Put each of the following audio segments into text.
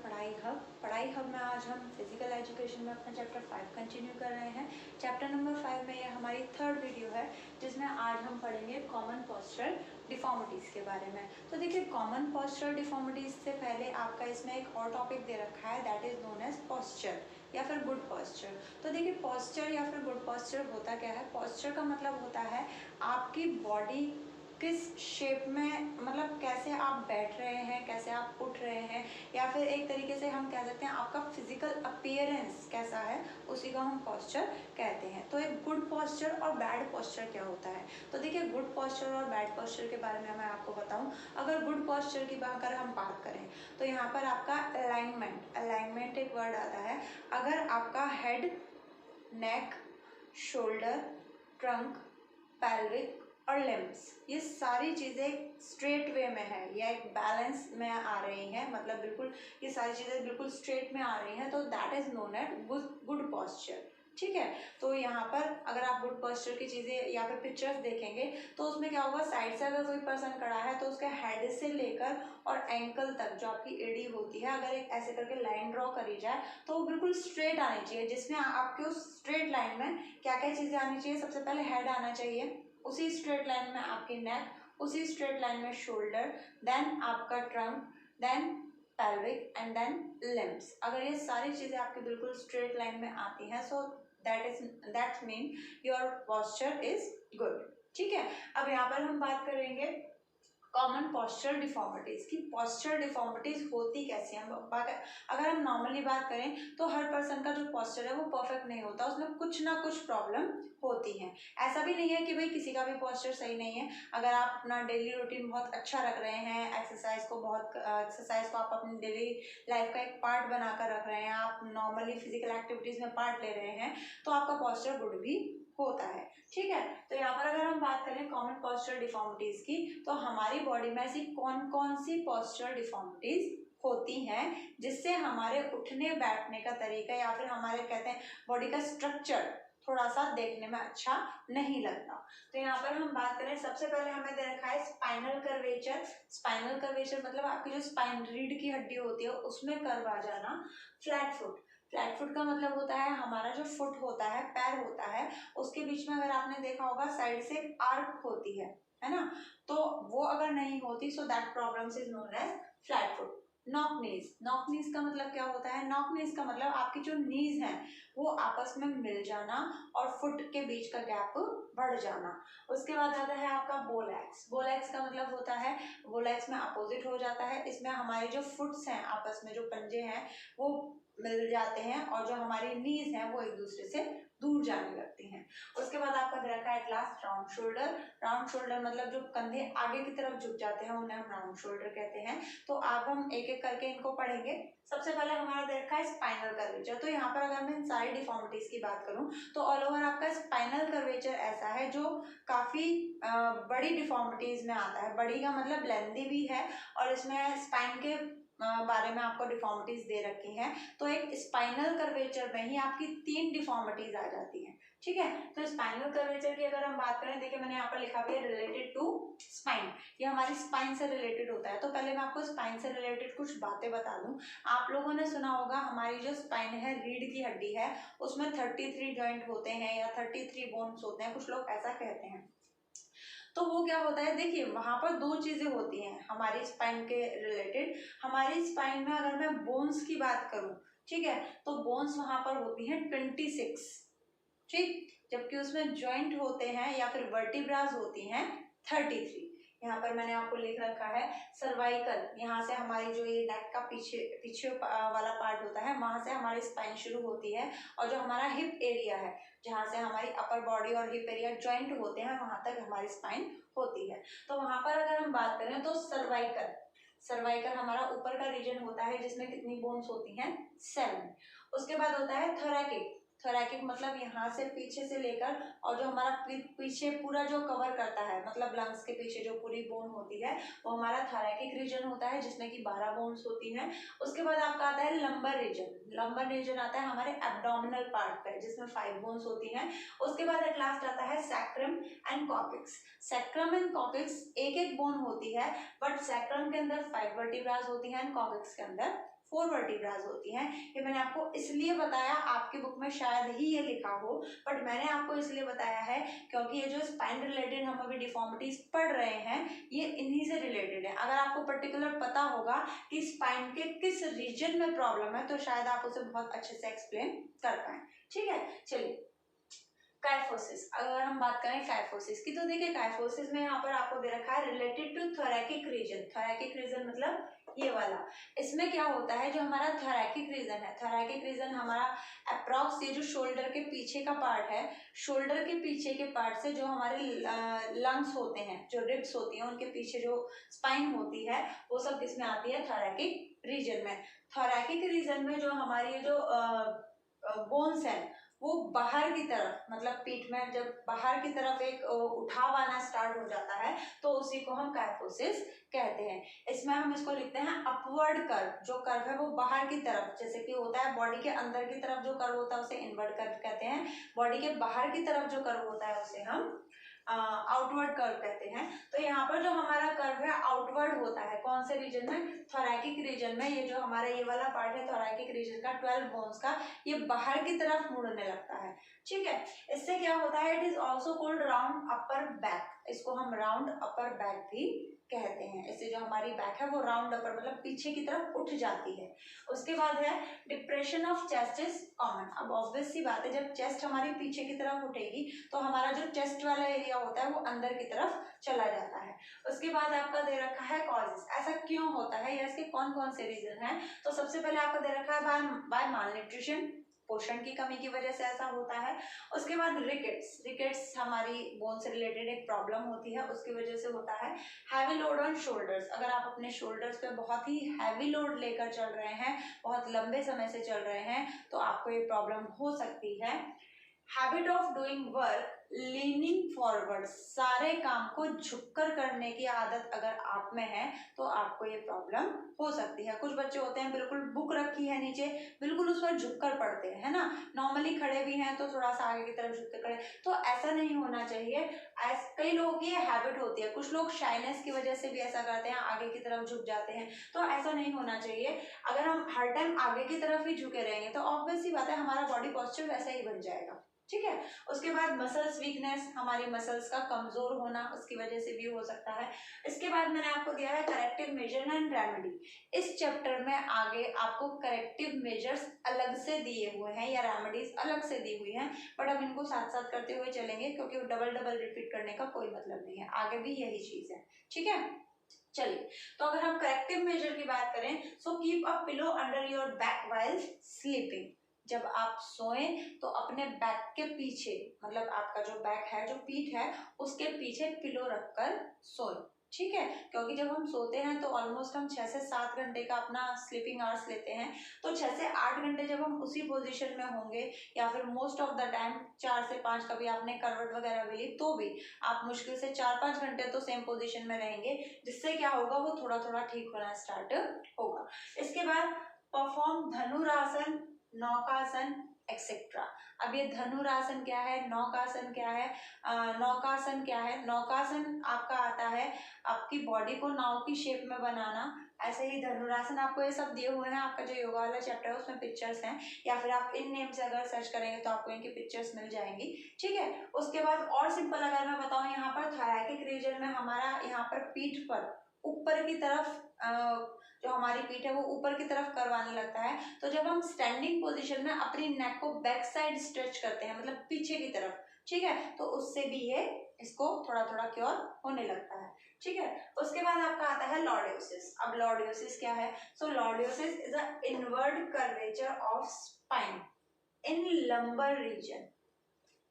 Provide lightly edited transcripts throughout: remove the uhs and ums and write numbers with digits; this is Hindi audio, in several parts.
पढ़ाई हब में आज हम फिजिकल एजुकेशन में अपना चैप्टर 5 कंटिन्यू कर रहे हैं। चैप्टर नंबर 5 में ये हमारी थर्ड वीडियो है जिसमें आज हम पढ़ेंगे कॉमन पोस्चरल डिफॉर्मिटीज़ के बारे में। तो देखिए, कॉमन पोस्चरल डिफॉर्मिटीज़ से पहले आपका इसमें एक और टॉपिक दे रखा है, that is known as posture या फिर गुड पोस्चर। तो देखिए, पोस्चर या फिर गुड पोस्चर होता क्या है। पोस्चर का मतलब होता है आपकी बॉडी किस शेप में, मतलब कैसे आप बैठ रहे हैं, कैसे आप उठ रहे हैं, या फिर एक तरीके से हम कह सकते हैं आपका फिजिकल अपीयरेंस कैसा है, उसी को हम पोस्चर कहते हैं। तो एक गुड पोस्चर और बैड पोस्चर क्या होता है। तो देखिए, गुड पोस्चर और बैड पोस्चर के बारे में मैं आपको बताऊं। अगर गुड पोस्चर की अगर हम बात करें तो यहाँ पर आपका अलाइनमेंट एक वर्ड आता है। अगर आपका हेड, नेक, शोल्डर, ट्रंक, पैल्विक और लिम्स, ये सारी चीज़ें स्ट्रेट वे में है या एक बैलेंस में आ रही हैं, मतलब बिल्कुल ये सारी चीज़ें बिल्कुल स्ट्रेट में आ रही हैं, तो that is known as good posture. ठीक है। तो यहाँ पर अगर आप गुड पोस्चर की चीज़ें या फिर पिक्चर्स देखेंगे तो उसमें क्या होगा, साइड से अगर कोई पर्सन खड़ा है तो उसका हेड से लेकर और एंकल तक जो आपकी एड़ी होती है, अगर एक ऐसे करके लाइन ड्रॉ करी जाए तो वो बिल्कुल स्ट्रेट आनी चाहिए, जिसमें आपके उस स्ट्रेट लाइन में क्या क्या चीज़ें आनी चाहिए। सबसे पहले हेड आना चाहिए, उसी स्ट्रेट लाइन में आपकी नेक, उसी स्ट्रेट लाइन में शोल्डर, देन आपका trunk, then pelvic and then limbs. अगर ये सारी चीज़ें आपकी बिल्कुल स्ट्रेट लाइन में आती हैं, so that mean your posture is good. ठीक है। अब यहाँ पर हम बात करेंगे कॉमन पोस्चरल डिफॉर्मिटीज़ की। पोस्चरल डिफॉर्मिटीज़ होती कैसी हैं। अगर हम नॉर्मली बात करें तो हर पर्सन का जो पोस्चर है वो परफेक्ट नहीं होता, उसमें कुछ ना कुछ प्रॉब्लम होती है। ऐसा भी नहीं है कि भाई किसी का भी पोस्चर सही नहीं है। अगर आप अपना डेली रूटीन बहुत अच्छा रख रहे हैं, एक्सरसाइज को आप अपनी डेली लाइफ का एक पार्ट बनाकर रख रहे हैं, आप नॉर्मली फिजिकल एक्टिविटीज़ में पार्ट ले रहे हैं, तो आपका पोस्चर गुड भी होता है। ठीक है। तो यहाँ पर अगर हम बात करें कॉमन पोस्चरल डिफॉर्मिटीज़ की, तो हमारी बॉडी में ऐसी कौन कौन सी पोस्चरल डिफॉर्मिटीज़ होती हैं जिससे हमारे उठने बैठने का तरीका या फिर हमारे कहते हैं बॉडी का स्ट्रक्चर थोड़ा सा देखने में अच्छा नहीं लगता। तो यहाँ पर हम बात करें, सबसे पहले हमें दे रखा है स्पाइनल कर्वेचर। स्पाइनल कर्वेचर मतलब आपकी जो स्पाइन, रीढ़ की हड्डी होती है उसमें कर्व आ जाना। फ्लैट फुट, फ्लैट फुट का मतलब होता है हमारा जो फुट होता है, पैर होता है, उसके बीच में अगर आपने देखा होगा साइड से एक आर्क होती है ना, तो वो अगर नहीं होती so that problem is known as flat foot. Knock knees, knock knees का मतलब क्या होता है। नॉक नीज का मतलब आपकी जो नीज है वो आपस में मिल जाना और फुट के बीच का गैप बढ़ जाना। उसके बाद आता है आपका बोलैक्स। बोलैक्स का मतलब होता है, बोलैक्स में अपोजिट हो जाता है, इसमें हमारे जो फुट्स हैं आपस में, जो पंजे हैं वो मिल जाते हैं और जो हमारी नीज हैं वो एक दूसरे से दूर जाने लगती हैं। उसके बाद आपका दे रखा है class round shoulder. Round shoulder मतलब जो कंधे आगे की तरफ झुक जाते हैं उन्हें हम राउंड शोल्डर कहते हैं। तो आप हम एक एक करके इनको पढ़ेंगे। सबसे पहले हमारा दे रखा है स्पाइनल कर्वेचर। तो यहाँ पर अगर मैं इन सारी डिफॉर्मिटीज की बात करूँ तो ऑल ओवर आपका स्पाइनल कर्वेचर ऐसा है जो काफी बड़ी डिफॉर्मिटीज में आता है। बड़ी का मतलब लेंथी भी है और इसमें स्पाइन के बारे में आपको डिफॉर्मिटीज दे रखी हैं। तो एक स्पाइनल कर्वेचर में ही आपकी 3 डिफॉर्मिटीज आ जाती हैं। ठीक है। तो स्पाइनल कर्वेचर की अगर हम बात करें, देखिए मैंने यहाँ पर लिखा हुआ है रिलेटेड टू स्पाइन, ये हमारी स्पाइन से रिलेटेड होता है। तो पहले मैं आपको स्पाइन से रिलेटेड कुछ बातें बता दूं। आप लोगों ने सुना होगा हमारी जो स्पाइन है, रीढ़ की हड्डी है, उसमें 33 जॉइंट होते हैं या 33 बोन्स होते हैं, कुछ लोग ऐसा कहते हैं। तो वो क्या होता है, देखिए वहां पर 2 चीजें होती हैं हमारी स्पाइन के रिलेटेड। हमारी स्पाइन में अगर मैं बोन्स की बात करूं, ठीक है, तो बोन्स वहां पर होती हैं 26, ठीक, जबकि उसमें जॉइंट होते हैं या फिर वर्टिब्रास होती हैं 33। यहाँ पर मैंने आपको लिख रखा है सर्वाइकल, यहाँ से हमारी जो ये नेक का पीछे वाला पार्ट होता है, वहां से हमारी स्पाइन शुरू होती है और जो हमारा हिप एरिया है, जहाँ से हमारी अपर बॉडी और हिप एरिया ज्वाइंट होते हैं, वहां तक हमारी स्पाइन होती है। तो वहां पर अगर हम बात करें तो सर्वाइकल हमारा ऊपर का रीजन होता है जिसमें कितनी बोन्स होती हैं, 7। उसके बाद होता है थोरैकिक। थोरैकिक मतलब यहाँ से पीछे से लेकर और जो हमारा पीछे पूरा जो कवर करता है, मतलब लंग्स के पीछे जो पूरी बोन होती है वो हमारा थोरैकिक रीजन होता है जिसमें कि 12 बोन्स होती हैं। उसके बाद आपका आता है लंबर रीजन। लंबर रीजन आता है हमारे एब्डोमिनल पार्ट पे जिसमें 5 बोन्स होती हैं। उसके बाद एट लास्ट आता है sacrum and coccyx. Sacrum and coccyx एक एक बोन होती है, बट सैक्रम के अंदर 5 वर्टिब्रास होती हैं एंड कॉक्सिक्स के अंदर 4 वर्टिब्राज होती हैं। ये मैंने आपको इसलिए बताया, आपकी बुक में शायद ही ये लिखा हो, बट मैंने आपको इसलिए बताया है क्योंकि ये जो स्पाइन रिलेटेड हम अभी डिफॉर्मिटीज पढ़ रहे हैं ये इन्हीं से रिलेटेड है। अगर आपको पर्टिकुलर पता होगा कि स्पाइन के किस रीजन में प्रॉब्लम है तो शायद आप उसे बहुत अच्छे से एक्सप्लेन कर पाए। ठीक है, चलिए काइफोसिस, अगर हम बात करें काइफोसिस की तो देखिए काइफोसिस में यहाँ पर आपको दे रखा है रिलेटेड टू थोरैकिक रीजन। थोरैकिक रीजन मतलब ये वाला। इसमें क्या होता है, जो हमारा थोरैकिक रीजन है, थोरैकिक रीजन हमारा अप्रॉक्स ये जो शोल्डर के पीछे का पार्ट है, शोल्डर के पीछे के पार्ट से जो हमारे लंग्स होते हैं, जो रिब्स होती हैं, उनके पीछे जो स्पाइन होती है वो सब किसमें आती है, थोरैकिक रीजन में। थोरैकिक रीजन में जो हमारी ये जो बोन्स है वो बाहर की तरफ, मतलब पीठ में जब बाहर की तरफ एक उठाव आना स्टार्ट हो जाता है तो उसी को हम काइफोसिस कहते हैं। इसमें हम इसको लिखते हैं अपवर्ड कर्व। जो कर्व है वो बाहर की तरफ, जैसे कि होता है बॉडी के अंदर की तरफ जो कर्व होता है उसे इनवर्ड कर्व कहते हैं, बॉडी के बाहर की तरफ जो कर्व होता है उसे हम आउटवर्ड कर्व कहते हैं। तो यहाँ पर जो हमारा कर्व है आउटवर्ड होता है, कौन से रीजन में, थोरैकिक रीजन में। ये जो हमारा ये वाला पार्ट है थोरैकिक रीजन का 12 बोन्स का, ये बाहर की तरफ मुड़ने लगता है। ठीक है, इससे क्या होता है, it is also called round upper back. इसको हम राउंड अपर बैक भी कहते हैं। इससे जो हमारी बैक है वो राउंड अपर मतलब पीछे की तरफ उठ जाती है। उसके बाद है depression of chest is common. अब ऑब्वियस सी बात है, जब चेस्ट हमारी पीछे की तरफ उठेगी तो हमारा जो चेस्ट वाला एरिया होता है वो अंदर की तरफ चला जाता है। उसके बाद आपका दे रखा है कॉजेस, ऐसा क्यों होता है या इसके कौन कौन से रीजन है। तो सबसे पहले आपको दे रखा है बाय माल न्यूट्रिशन, पोषण की कमी की वजह से ऐसा होता है। उसके बाद रिकेट्स, रिकेट्स हमारी बोन से रिलेटेड एक प्रॉब्लम होती है, उसकी वजह से होता है। हैवी लोड ऑन शोल्डर्स, अगर आप अपने शोल्डर्स पे बहुत ही हैवी लोड लेकर चल रहे हैं, बहुत लंबे समय से चल रहे हैं, तो आपको ये प्रॉब्लम हो सकती है। Habit of doing work leaning forward, सारे काम को झुककर करने की आदत अगर आप में है तो आपको ये प्रॉब्लम हो सकती है। कुछ बच्चे होते हैं बिल्कुल बुक रखी है नीचे, बिल्कुल उस पर झुककर पढ़ते हैं, है ना, नॉर्मली खड़े भी हैं तो थोड़ा सा आगे की तरफ झुकते खड़े, तो ऐसा नहीं होना चाहिए। कई लोगों की ये हैबिट होती है, कुछ लोग शाइनेस की वजह से भी ऐसा करते हैं, आगे की तरफ झुक जाते हैं, तो ऐसा नहीं होना चाहिए। अगर हम हर टाइम आगे की तरफ ही झुके रहेंगे तो ऑब्वियस सी बात है हमारा बॉडी पोस्चर वैसा ही बन जाएगा। ठीक है, उसके बाद मसल्स वीकनेस, हमारी मसल्स का कमजोर होना, उसकी वजह से भी हो सकता है। इसके बाद मैंने आपको दिया है करेक्टिव मेजर एंड रेमेडी। इस चैप्टर में आगे आपको करेक्टिव मेजर्स अलग से दिए हुए हैं या रेमेडीज अलग से दी हुई हैं, बट हम इनको साथ साथ करते हुए चलेंगे क्योंकि डबल डबल रिपीट करने का कोई मतलब नहीं है, आगे भी यही चीज है। ठीक है, चलिए, तो अगर हम करेक्टिव मेजर की बात करें, so keep a pillow under your back while sleeping. जब आप सोएं तो अपने बैक के पीछे, मतलब आपका जो बैक है, जो पीठ है, उसके पीछे पिलो रखकर सोएं। ठीक है, क्योंकि जब हम सोते हैं तो ऑलमोस्ट हम 6 से 7 घंटे का अपना स्लीपिंग आवर्स लेते हैं, तो 6 से 8 घंटे जब हम उसी पोजीशन में होंगे या फिर मोस्ट ऑफ द टाइम 4 से 5, कभी आपने करवट वगैरह भी ली तो भी आप मुश्किल से 4-5 घंटे तो सेम पोजीशन में रहेंगे, जिससे क्या होगा वो थोड़ा थोड़ा ठीक होना स्टार्ट होगा। इसके बाद परफॉर्म धनुरासन, नौकासन एक्सेट्रा। अब ये धनुरासन क्या है, नौकासन क्या है, नौकासन क्या है, नौकासन आपका आता है आपकी बॉडी को नाव की शेप में बनाना, ऐसे ही धनुरासन आपको ये सब दिए हुए हैं, आपका जो योगा वाला चैप्टर है उसमें पिक्चर्स हैं, या फिर आप इन नेम से अगर सर्च करेंगे तो आपको इनकी पिक्चर्स मिल जाएंगी। ठीक है, उसके बाद और सिंपल अगर मैं बताऊं, यहाँ पर थोरैकिक रीजन में हमारा यहाँ पर पीठ पर ऊपर की तरफ जो हमारी पीठ है वो ऊपर की तरफ करवाने लगता है, तो जब हम स्टैंडिंग पोजीशन में अपनी नेक को बैक साइड स्ट्रेच करते हैं, मतलब पीछे की तरफ, ठीक है, तो उससे भी ये इसको थोड़ा थोड़ा क्योर होने लगता है। ठीक है, उसके बाद आपका आता है लॉर्डियोसिस। अब लॉर्डियोसिस क्या है, so lordosis is a inward curvature of spine in lumbar region.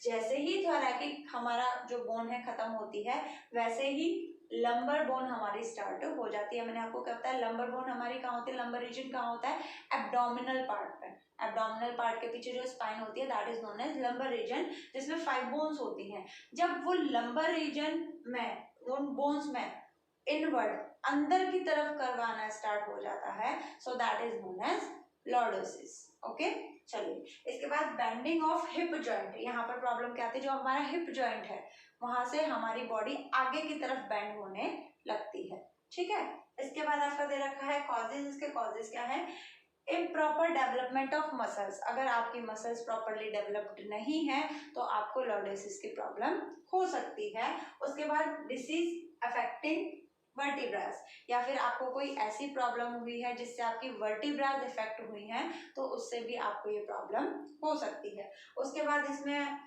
जैसे ही थोरैकिक हमारा जो बोन है खत्म होती है, वैसे ही लंबर बोन हमारी स्टार्ट हो जाती है। मैंने आपको क्या बताया, लंबर बोन हमारी कहाँ होती है, लंबर रीजन कहाँ होता है, एब्डोमिनल पार्ट पे। एब्डोमिनल पार्ट के पीछे जो स्पाइन होती है that is known as lumbar region, जिसमें 5 बोन्स होती हैं। जब वो लंबर रीजन में, उन बोन्स में इनवर्ड अंदर की तरफ करवाना स्टार्ट हो जाता है, so that is known as lordosis. Okay, चलिए, इसके बाद बेंडिंग ऑफ हिप जॉइंट। यहाँ पर प्रॉब्लम क्या आती है, जो हमारा हिप जॉइंट है वहां से हमारी बॉडी आगे की तरफ बेंड होने लगती है। ठीक है, इसके बाद आपका दे रखा है कॉजेज। इसके कॉजेज क्या है, इम्प्रॉपर डेवलपमेंट ऑफ मसल्स, अगर आपकी मसल्स प्रॉपरली डेवलप्ड नहीं है तो आपको लॉर्डोसिस की प्रॉब्लम हो सकती है। उसके बाद डिसीज अफेक्टिंग वर्टिब्रास, या फिर आपको कोई ऐसी प्रॉब्लम हुई है जिससे आपकी वर्टिब्रास इफेक्ट हुई हैं तो उससे भी आपको ये प्रॉब्लम हो सकती है। उसके बाद इसमें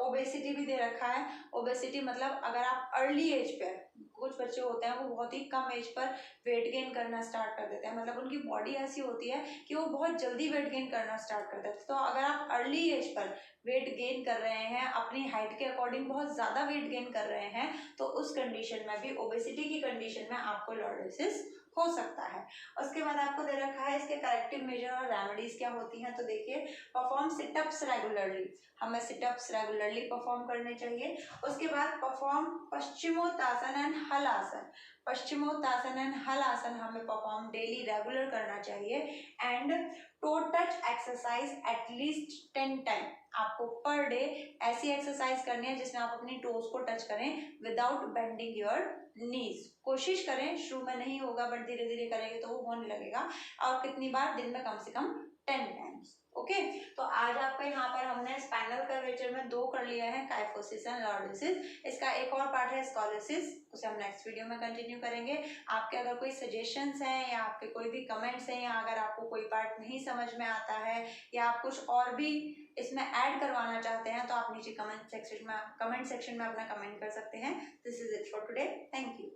ओबेसिटी भी दे रखा है। ओबेसिटी मतलब अगर आप अर्ली एज पे, कुछ बच्चे होते हैं वो बहुत ही कम एज पर वेट गेन करना स्टार्ट कर देते हैं, मतलब उनकी बॉडी ऐसी होती है कि वो बहुत जल्दी वेट गेन करना स्टार्ट कर देते हैं। तो अगर आप अर्ली एज पर वेट गेन कर रहे हैं, अपनी हाइट के अकॉर्डिंग बहुत ज़्यादा वेट गेन कर रहे हैं, तो उस कंडीशन में भी, ओबेसिटी की कंडीशन में आपको लॉर्डोसिस हो सकता है। उसके बाद आपको दे रखा है इसके करेक्टिव मेजर और रेमेडीज क्या होती हैं। तो देखिए, परफॉर्म सिटअप्स रेगुलरली, हमें सिटअप्स रेगुलरली परफॉर्म करने चाहिए। उसके बाद परफॉर्म पश्चिमोत्तासन एंड हल आसन, पश्चिमोत्तासन एंड हल आसन हमें परफॉर्म डेली रेगुलर करना चाहिए। And to touch exercise at least 10 time, आपको पर डे ऐसी एक्सरसाइज करनी है जिसमें आप अपनी टोज को टच करें विदाउट बेंडिंग योर नीज। कोशिश करें, शुरू में नहीं होगा बट धीरे धीरे करेंगे तो वो होने लगेगा। और कितनी बार, दिन में कम से कम 10 टाइम्स। ओके, तो आज आपका यहाँ पर हमने स्पाइनल कर्वेचर में 2 कर लिया है, काइफोसिस एंड लॉर्डोसिस। इसका एक और पार्ट है स्कॉलियोसिस, उसे हम नेक्स्ट वीडियो में कंटिन्यू करेंगे। आपके अगर कोई सजेशंस हैं या आपके कोई भी कमेंट्स हैं, या अगर आपको कोई पार्ट नहीं समझ में आता है या आप कुछ और भी इसमें ऐड करवाना चाहते हैं तो आप नीचे कमेंट सेक्शन में अपना कमेंट कर सकते हैं। This is it for today, thank you.